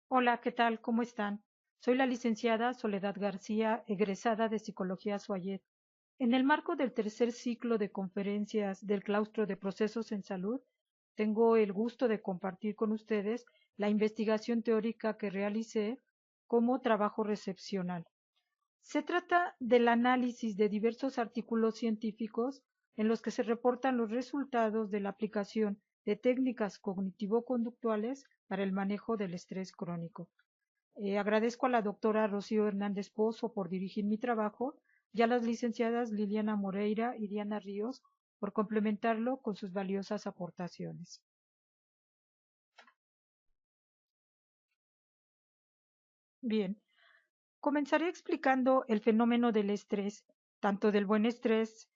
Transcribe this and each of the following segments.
Hola, ¿qué tal? ¿Cómo están? Soy la licenciada Soledad García, egresada de Psicología SUAYET. En el marco del tercer ciclo de conferencias del Claustro de Procesos en Salud, tengo el gusto de compartir con ustedes la investigación teórica que realicé como trabajo recepcional. Se trata del análisis de diversos artículos científicos en los que se reportan los resultados de la aplicación de técnicas cognitivo-conductuales para el manejo del estrés crónico. Agradezco a la doctora Rocío Hernández Pozo por dirigir mi trabajo y a las licenciadas Liliana Moreira y Diana Ríos por complementarlo con sus valiosas aportaciones. Bien, comenzaré explicando el fenómeno del estrés, tanto del buen estrés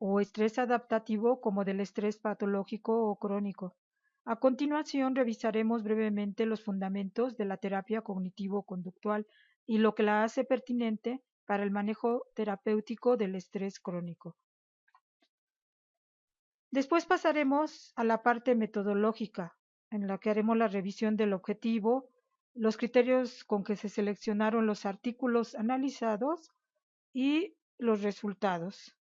o estrés adaptativo como del estrés patológico o crónico. A continuación, revisaremos brevemente los fundamentos de la terapia cognitivo-conductual y lo que la hace pertinente para el manejo terapéutico del estrés crónico. Después pasaremos a la parte metodológica, en la que haremos la revisión del objetivo, los criterios con que se seleccionaron los artículos analizados y los resultados.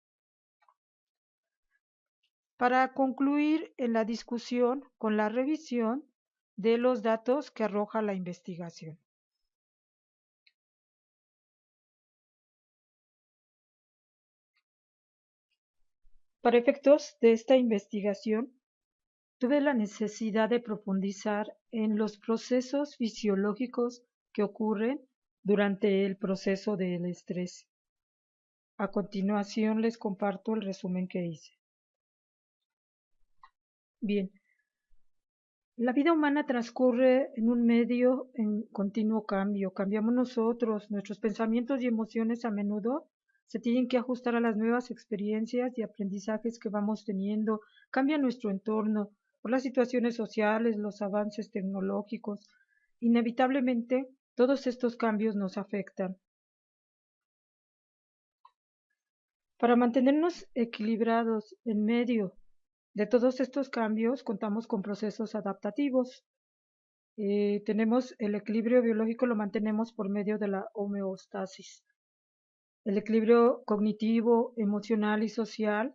Para concluir en la discusión con la revisión de los datos que arroja la investigación. Para efectos de esta investigación, tuve la necesidad de profundizar en los procesos fisiológicos que ocurren durante el proceso del estrés. A continuación les comparto el resumen que hice. Bien, la vida humana transcurre en un medio en continuo cambio. Cambiamos nosotros, nuestros pensamientos y emociones a menudo se tienen que ajustar a las nuevas experiencias y aprendizajes que vamos teniendo. Cambia nuestro entorno por las situaciones sociales, los avances tecnológicos. Inevitablemente, todos estos cambios nos afectan. Para mantenernos equilibrados en medio de todos estos cambios, contamos con procesos adaptativos. Tenemos el equilibrio biológico, lo mantenemos por medio de la homeostasis. El equilibrio cognitivo, emocional y social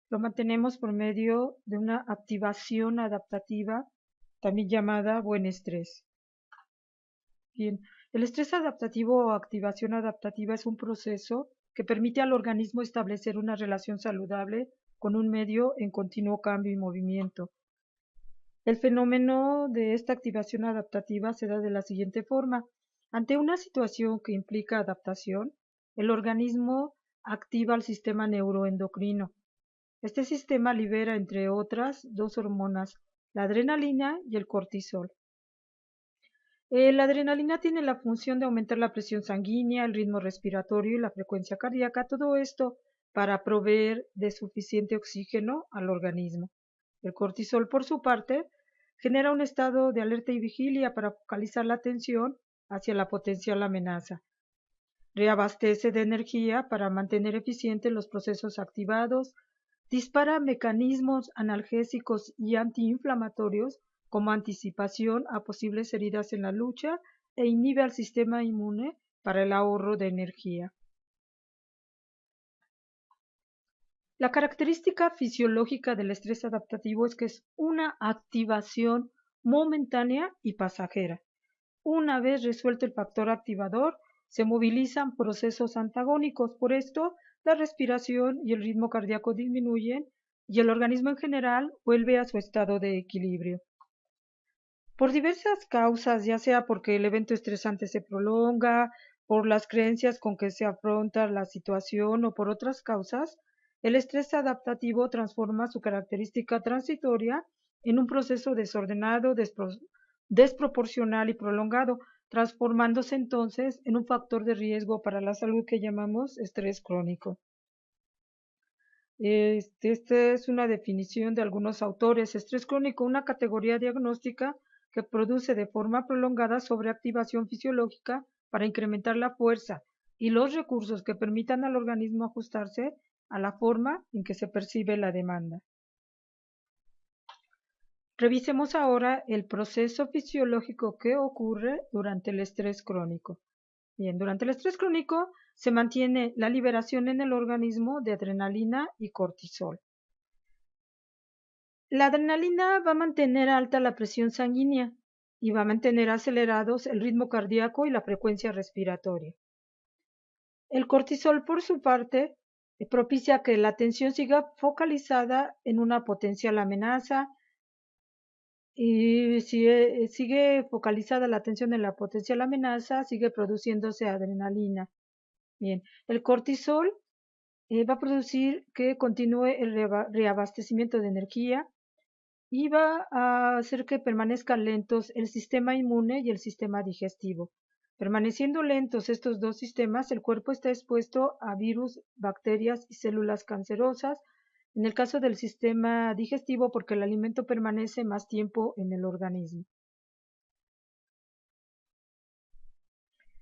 lo mantenemos por medio de una activación adaptativa, también llamada buen estrés. Bien, el estrés adaptativo o activación adaptativa es un proceso que permite al organismo establecer una relación saludable con un medio en continuo cambio y movimiento. El fenómeno de esta activación adaptativa se da de la siguiente forma. Ante una situación que implica adaptación, el organismo activa el sistema neuroendocrino. Este sistema libera, entre otras, dos hormonas, la adrenalina y el cortisol. La adrenalina tiene la función de aumentar la presión sanguínea, el ritmo respiratorio y la frecuencia cardíaca, todo esto para proveer de suficiente oxígeno al organismo. El cortisol, por su parte, genera un estado de alerta y vigilia para focalizar la atención hacia la potencial amenaza. Reabastece de energía para mantener eficientes los procesos activados, dispara mecanismos analgésicos y antiinflamatorios como anticipación a posibles heridas en la lucha e inhibe al sistema inmune para el ahorro de energía. La característica fisiológica del estrés adaptativo es que es una activación momentánea y pasajera. Una vez resuelto el factor activador, se movilizan procesos antagónicos. Por esto, la respiración y el ritmo cardíaco disminuyen y el organismo en general vuelve a su estado de equilibrio. Por diversas causas, ya sea porque el evento estresante se prolonga, por las creencias con que se afronta la situación o por otras causas, el estrés adaptativo transforma su característica transitoria en un proceso desordenado, desproporcional y prolongado, transformándose entonces en un factor de riesgo para la salud que llamamos estrés crónico. Esta es una definición de algunos autores. Estrés crónico, una categoría diagnóstica que produce de forma prolongada sobreactivación fisiológica para incrementar la fuerza y los recursos que permitan al organismo ajustarse a la forma en que se percibe la demanda. Revisemos ahora el proceso fisiológico que ocurre durante el estrés crónico. Bien, durante el estrés crónico se mantiene la liberación en el organismo de adrenalina y cortisol. La adrenalina va a mantener alta la presión sanguínea y va a mantener acelerados el ritmo cardíaco y la frecuencia respiratoria. El cortisol, por su parte, propicia que la atención siga focalizada en una potencial amenaza y si sigue focalizada la atención en la potencial amenaza, sigue produciéndose adrenalina. Bien, el cortisol va a producir que continúe el reabastecimiento de energía y va a hacer que permanezcan lentos el sistema inmune y el sistema digestivo. Permaneciendo lentos estos dos sistemas, el cuerpo está expuesto a virus, bacterias y células cancerosas. En el caso del sistema digestivo, porque el alimento permanece más tiempo en el organismo.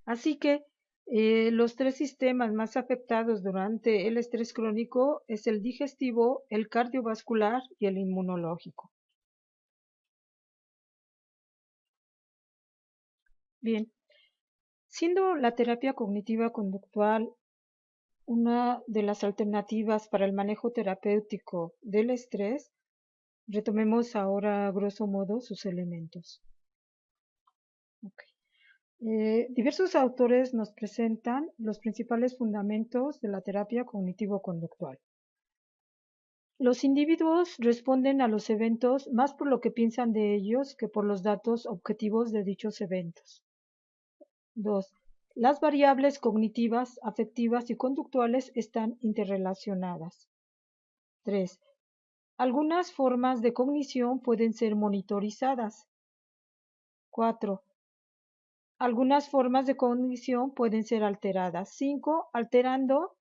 Así que los tres sistemas más afectados durante el estrés crónico es el digestivo, el cardiovascular y el inmunológico. Bien, siendo la terapia cognitiva conductual una de las alternativas para el manejo terapéutico del estrés, retomemos ahora grosso modo sus elementos. Okay. Diversos autores nos presentan los principales fundamentos de la terapia cognitivo-conductual. Los individuos responden a los eventos más por lo que piensan de ellos que por los datos objetivos de dichos eventos. 2. Las variables cognitivas, afectivas y conductuales están interrelacionadas. 3. Algunas formas de cognición pueden ser monitorizadas. 4. Algunas formas de cognición pueden ser alteradas. 5. Alterando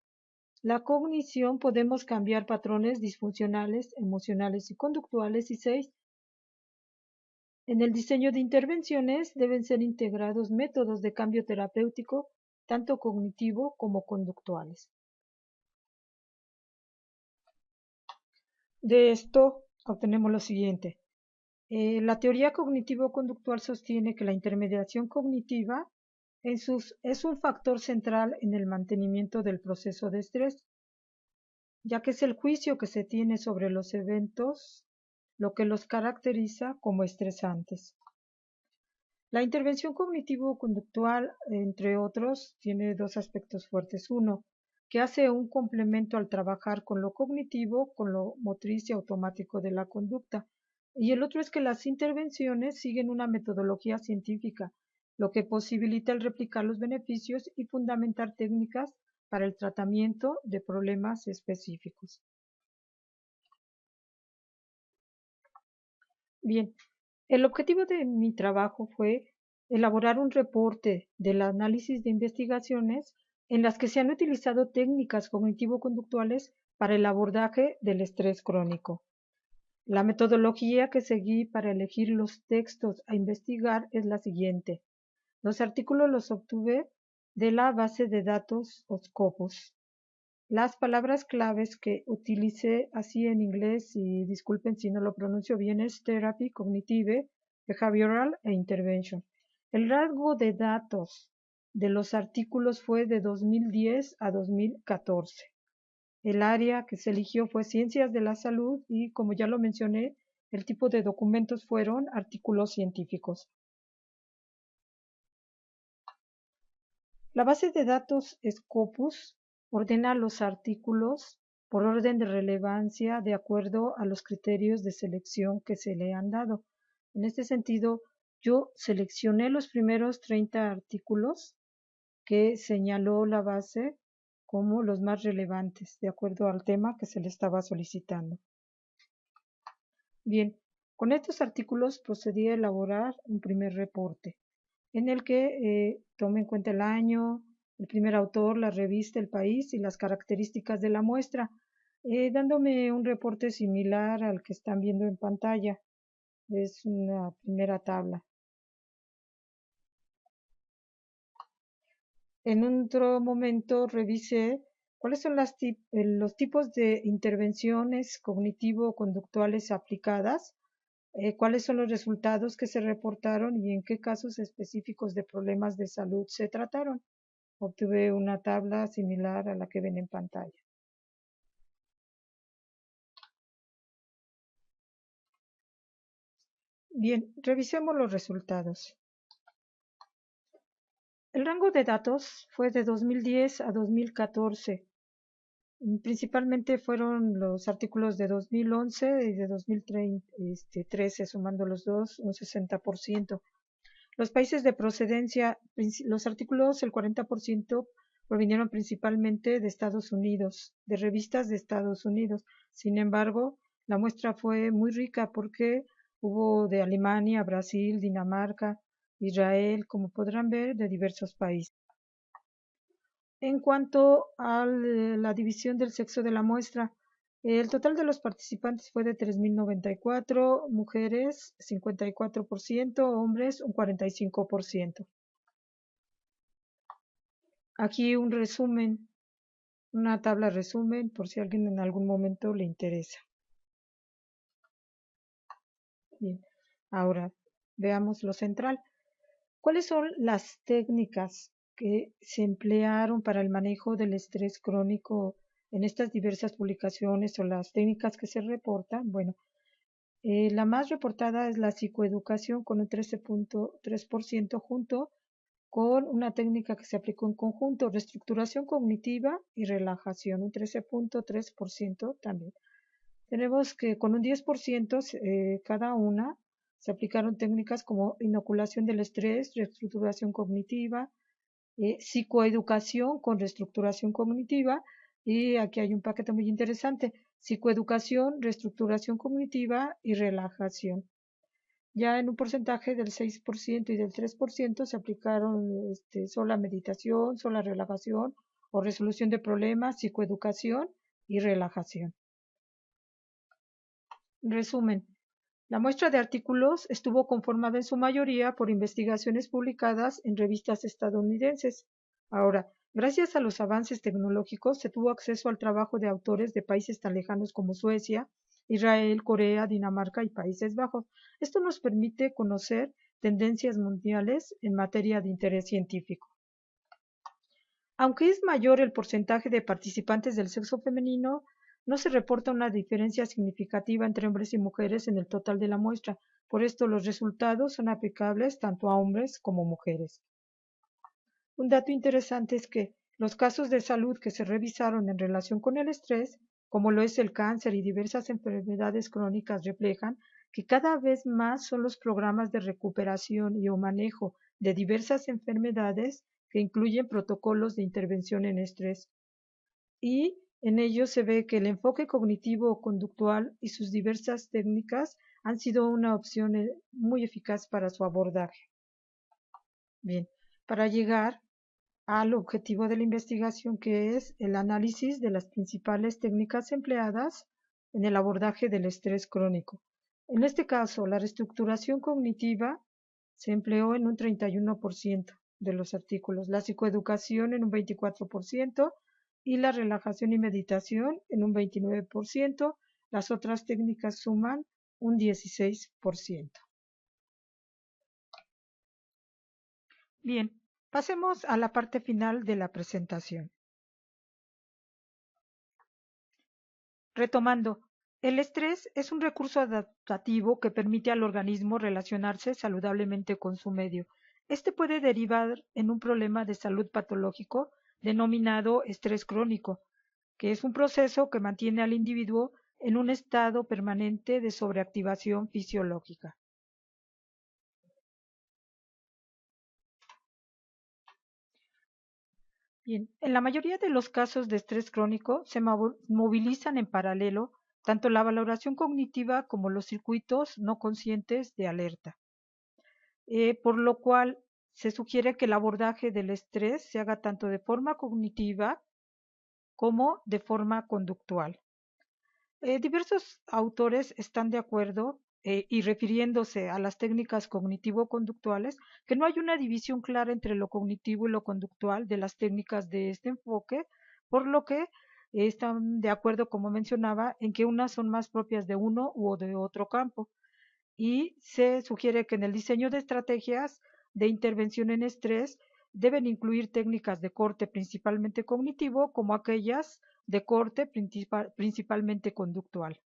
la cognición podemos cambiar patrones disfuncionales, emocionales y conductuales. Y 6. En el diseño de intervenciones deben ser integrados métodos de cambio terapéutico, tanto cognitivo como conductuales. De esto obtenemos lo siguiente. La teoría cognitivo-conductual sostiene que la intermediación cognitiva es un factor central en el mantenimiento del proceso de estrés, ya que es el juicio que se tiene sobre los eventos lo que los caracteriza como estresantes. La intervención cognitivo-conductual, entre otros, tiene dos aspectos fuertes. Uno, que hace un complemento al trabajar con lo cognitivo, con lo motriz y automático de la conducta. Y el otro es que las intervenciones siguen una metodología científica, lo que posibilita el replicar los beneficios y fundamentar técnicas para el tratamiento de problemas específicos. Bien, el objetivo de mi trabajo fue elaborar un reporte del análisis de investigaciones en las que se han utilizado técnicas cognitivo-conductuales para el abordaje del estrés crónico. La metodología que seguí para elegir los textos a investigar es la siguiente. Los artículos los obtuve de la base de datos Scopus. Las palabras claves que utilicé así en inglés, y disculpen si no lo pronuncio bien, es Therapy, Cognitive, Behavioral e Intervention. El rango de datos de los artículos fue de 2010 a 2014. El área que se eligió fue Ciencias de la Salud y, como ya lo mencioné, el tipo de documentos fueron artículos científicos. La base de datos Scopus ordena los artículos por orden de relevancia de acuerdo a los criterios de selección que se le han dado. En este sentido, yo seleccioné los primeros 30 artículos que señaló la base como los más relevantes, de acuerdo al tema que se le estaba solicitando. Bien, con estos artículos procedí a elaborar un primer reporte, en el que tome en cuenta el año, el primer autor, la revista, el país y las características de la muestra, dándome un reporte similar al que están viendo en pantalla. Es una primera tabla. En otro momento revisé cuáles son los tipos de intervenciones cognitivo-conductuales aplicadas cuáles son los resultados que se reportaron y en qué casos específicos de problemas de salud se trataron. Obtuve una tabla similar a la que ven en pantalla. Bien, revisemos los resultados. El rango de datos fue de 2010 a 2014. Principalmente fueron los artículos de 2011 y de 2013, sumando los dos, un 60%. Los países de procedencia, los artículos, el 40% provinieron principalmente de Estados Unidos, de revistas de Estados Unidos. Sin embargo, la muestra fue muy rica porque hubo de Alemania, Brasil, Dinamarca, Israel, como podrán ver, de diversos países. En cuanto a la división del sexo de la muestra, el total de los participantes fue de 3.094, mujeres 54%, hombres un 45%. Aquí un resumen, una tabla resumen por si a alguien en algún momento le interesa. Bien, ahora veamos lo central. ¿Cuáles son las técnicas que se emplearon para el manejo del estrés crónico en estas diversas publicaciones o las técnicas que se reportan? Bueno, la más reportada es la psicoeducación con un 13.3% junto con una técnica que se aplicó en conjunto, reestructuración cognitiva y relajación, un 13.3% también. Tenemos que con un 10% cada una se aplicaron técnicas como inoculación del estrés, reestructuración cognitiva, psicoeducación con reestructuración cognitiva y aquí hay un paquete muy interesante, psicoeducación, reestructuración cognitiva y relajación. Ya en un porcentaje del 6% y del 3% se aplicaron sola meditación, sola relajación o resolución de problemas, psicoeducación y relajación. Resumen. La muestra de artículos estuvo conformada en su mayoría por investigaciones publicadas en revistas estadounidenses. Ahora, gracias a los avances tecnológicos, se tuvo acceso al trabajo de autores de países tan lejanos como Suecia, Israel, Corea, Dinamarca y Países Bajos. Esto nos permite conocer tendencias mundiales en materia de interés científico. Aunque es mayor el porcentaje de participantes del sexo femenino, no se reporta una diferencia significativa entre hombres y mujeres en el total de la muestra. Por esto, los resultados son aplicables tanto a hombres como mujeres. Un dato interesante es que los casos de salud que se revisaron en relación con el estrés, como lo es el cáncer y diversas enfermedades crónicas, reflejan que cada vez más son los programas de recuperación y o manejo de diversas enfermedades que incluyen protocolos de intervención en estrés. Y en ello se ve que el enfoque cognitivo conductual y sus diversas técnicas han sido una opción muy eficaz para su abordaje. Bien, para llegar al objetivo de la investigación, que es el análisis de las principales técnicas empleadas en el abordaje del estrés crónico. En este caso, la reestructuración cognitiva se empleó en un 31% de los artículos, la psicoeducación en un 24% y la relajación y meditación en un 29%. Las otras técnicas suman un 16%. Bien, pasemos a la parte final de la presentación. Retomando, el estrés es un recurso adaptativo que permite al organismo relacionarse saludablemente con su medio. Este puede derivar en un problema de salud patológico denominado estrés crónico, que es un proceso que mantiene al individuo en un estado permanente de sobreactivación fisiológica. Bien, en la mayoría de los casos de estrés crónico se movilizan en paralelo tanto la valoración cognitiva como los circuitos no conscientes de alerta, por lo cual se sugiere que el abordaje del estrés se haga tanto de forma cognitiva como de forma conductual. Diversos autores están de acuerdo y refiriéndose a las técnicas cognitivo-conductuales, que no hay una división clara entre lo cognitivo y lo conductual de las técnicas de este enfoque, por lo que están de acuerdo, como mencionaba, en que unas son más propias de uno u de otro campo. y se sugiere que en el diseño de estrategias de intervención en estrés deben incluir técnicas de corte principalmente cognitivo como aquellas de corte principalmente conductual.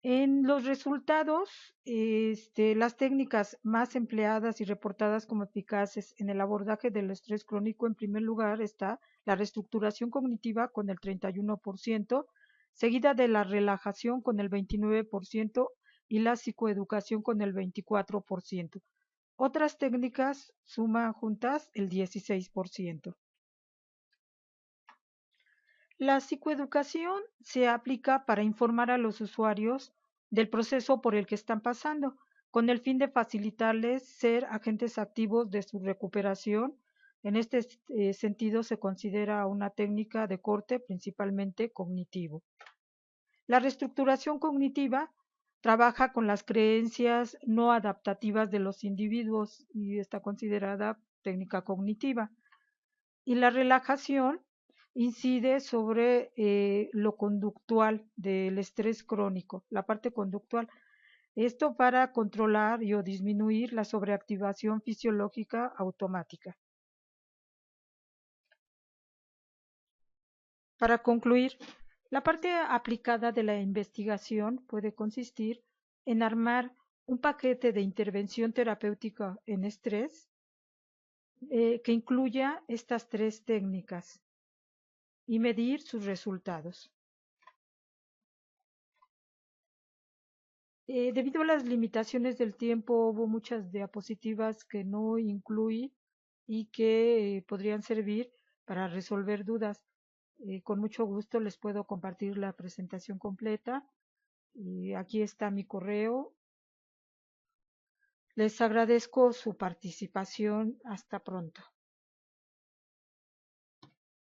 En los resultados, las técnicas más empleadas y reportadas como eficaces en el abordaje del estrés crónico, en primer lugar está la reestructuración cognitiva con el 31%, seguida de la relajación con el 29% y la psicoeducación con el 24%. Otras técnicas suman juntas el 16%. La psicoeducación se aplica para informar a los usuarios del proceso por el que están pasando, con el fin de facilitarles ser agentes activos de su recuperación. En este sentido, se considera una técnica de corte principalmente cognitivo. La reestructuración cognitiva trabaja con las creencias no adaptativas de los individuos y está considerada técnica cognitiva. Y la relajación incide sobre lo conductual del estrés crónico, la parte conductual. Esto para controlar y o disminuir la sobreactivación fisiológica automática. Para concluir, la parte aplicada de la investigación puede consistir en armar un paquete de intervención terapéutica en estrés que incluya estas tres técnicas y medir sus resultados. Debido a las limitaciones del tiempo, hubo muchas diapositivas que no incluí y que podrían servir para resolver dudas. Con mucho gusto les puedo compartir la presentación completa. Aquí está mi correo. Les agradezco su participación. Hasta pronto.